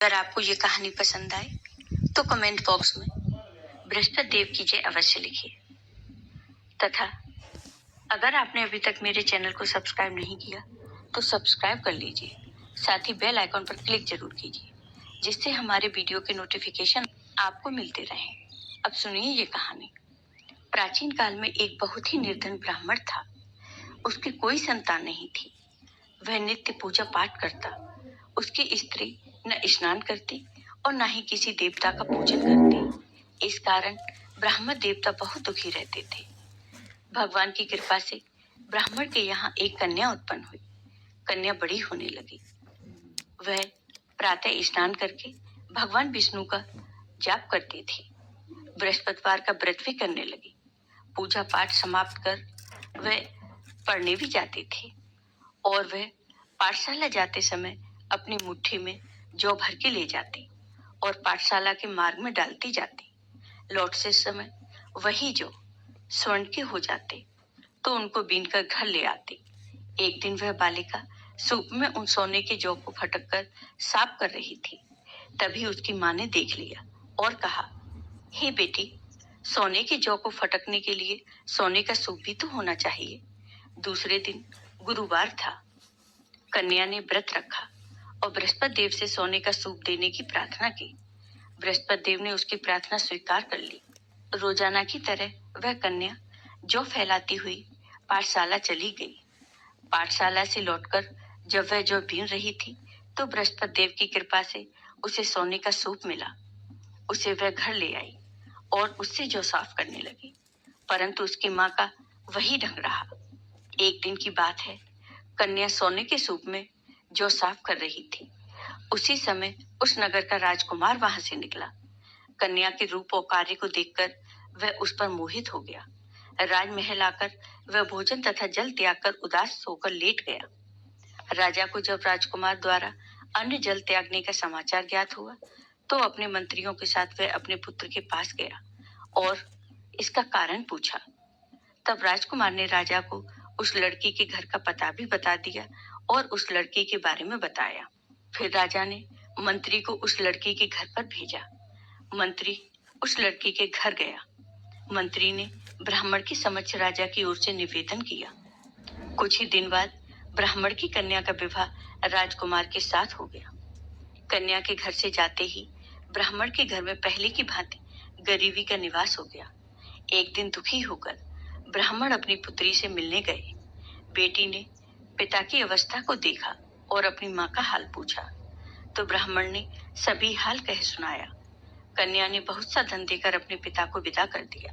अगर आपको ये कहानी पसंद आए तो कमेंट बॉक्स में बृहस्पति देव की जय अवश्य लिखिए तथा अगर आपने अभी तक मेरे चैनल को सब्सक्राइब नहीं किया तो सब्सक्राइब कर लीजिए। साथ ही बेल आइकॉन पर क्लिक जरूर कीजिए जिससे हमारे वीडियो के नोटिफिकेशन आपको मिलते रहें। अब सुनिए ये कहानी। प्राचीन काल में एक बहुत ही निर्धन ब्राह्मण था। उसकी कोई संतान नहीं थी। वह नित्य पूजा पाठ करता। उसकी स्त्री न स्नान करती और न ही किसी देवता का पूजन करती। इस कारण ब्राह्मण देवता बहुत दुखी रहते थे। भगवान की कृपा से ब्राह्मण के यहाँ एक कन्या उत्पन्न हुई। कन्या बड़ी होने लगी। वह प्रातः स्नान करके भगवान विष्णु का जाप करती थी। बृहस्पतिवार का व्रत भी करने लगी। पूजा पाठ समाप्त कर वह पढ़ने भी जाती थी और वह पाठशाला जाते समय अपनी मुट्ठी में जौ भर के ले जाती और पाठशाला के मार्ग में डालती जाती। लौटते समय वही जौ स्वर्ण के हो जाते तो उनको बीनकर घर ले आती। एक दिन वह बालिका सूप में उन सोने के जौ को फटक कर साफ कर रही थी। तभी उसकी माँ ने देख लिया और कहा, हे बेटी, सोने के जौ को फटकने के लिए सोने का सूप भी तो होना चाहिए। दूसरे दिन गुरुवार था। कन्या ने व्रत रखा और बृहस्पति देव से सोने का सूप देने की प्रार्थना की। बृहस्पति देव ने उसकी प्रार्थना स्वीकार कर ली। रोजाना की तरह वह कन्या जौ फैलाती हुई पाठशाला चली गई। पाठशाला से लौटकर जब वह जौ बीन रही थी तो बृहस्पति देव की कृपा से उसे सोने का सूप मिला। उसे वह घर ले आई और उससे जौ साफ करने लगी, परंतु उसकी माँ का वही ढंग रहा। एक दिन की बात है, कन्या सोने के सूप में जौ साफ कर रही थी। उसी समय उस नगर का राजकुमार वहां से निकला। कन्या के रूप और कार्य को देखकर वह उस पर मोहित हो गया। राजमहल आकर वह भोजन तथा जल त्याग कर उदास होकर लेट गया। राजा को जब राजकुमार द्वारा अन्न जल त्यागने का समाचार ज्ञात हुआ तो अपने मंत्रियों के साथ वह अपने पुत्र के पास गया और इसका कारण पूछा। तब राजकुमार ने राजा को उस लड़की के घर का पता भी बता दिया और उस लड़की के बारे में बताया। फिर राजा ने मंत्री को उस लड़की के घर पर भेजा। मंत्री उस लड़की के घर गया। मंत्री ने ब्राह्मण के समक्ष राजा की ओर से निवेदन किया। कुछ ही दिन बाद ब्राह्मण की कन्या का विवाह राजकुमार के साथ हो गया। कन्या के घर से जाते ही ब्राह्मण के घर में पहले की भांति गरीबी का निवास हो गया। एक दिन दुखी होकर ब्राह्मण अपनी पुत्री से मिलने गए। बेटी ने पिता की अवस्था को देखा और अपनी माँ का हाल पूछा तो ब्राह्मण ने सभी हाल कह सुनाया। कन्या ने बहुत सा धन देकर अपने पिता को विदा कर दिया,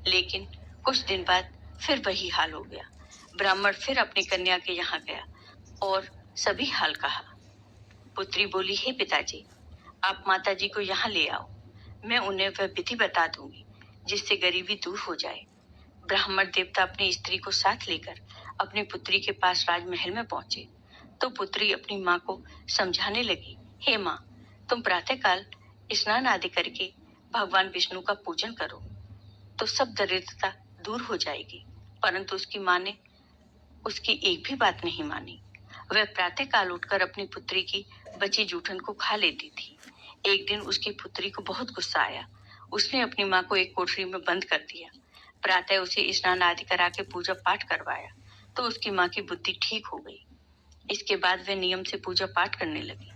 लेकिन कुछ दिन बाद फिर वही हाल हो गया। ब्राह्मण फिर अपनी कन्या के यहाँ गया और सभी हाल कहा। पुत्री बोली, हे पिताजी, आप माताजी को यहाँ ले आओ, मैं उन्हें वह विधि बता दूंगी जिससे गरीबी दूर हो जाए। ब्राह्मण देवता अपनी स्त्री को साथ लेकर अपनी पुत्री के पास राजमहल में पहुंचे तो पुत्री अपनी माँ को समझाने लगी, हे माँ, तुम प्रातःकाल स्नान आदि करके भगवान विष्णु का पूजन करो तो सब दरिद्रता दूर हो जाएगी। परंतु उसकी माँ ने उसकी एक भी बात नहीं मानी। वह प्रातःकाल उठकर अपनी पुत्री की बची जूठन को खा लेती थी। एक दिन उसकी पुत्री को बहुत गुस्सा आया। उसने अपनी माँ को एक कोठरी में बंद कर दिया। प्रातः उसे स्नान आदि करा के पूजा पाठ करवाया तो उसकी माँ की बुद्धि ठीक हो गई। इसके बाद वह नियम से पूजा पाठ करने लगी।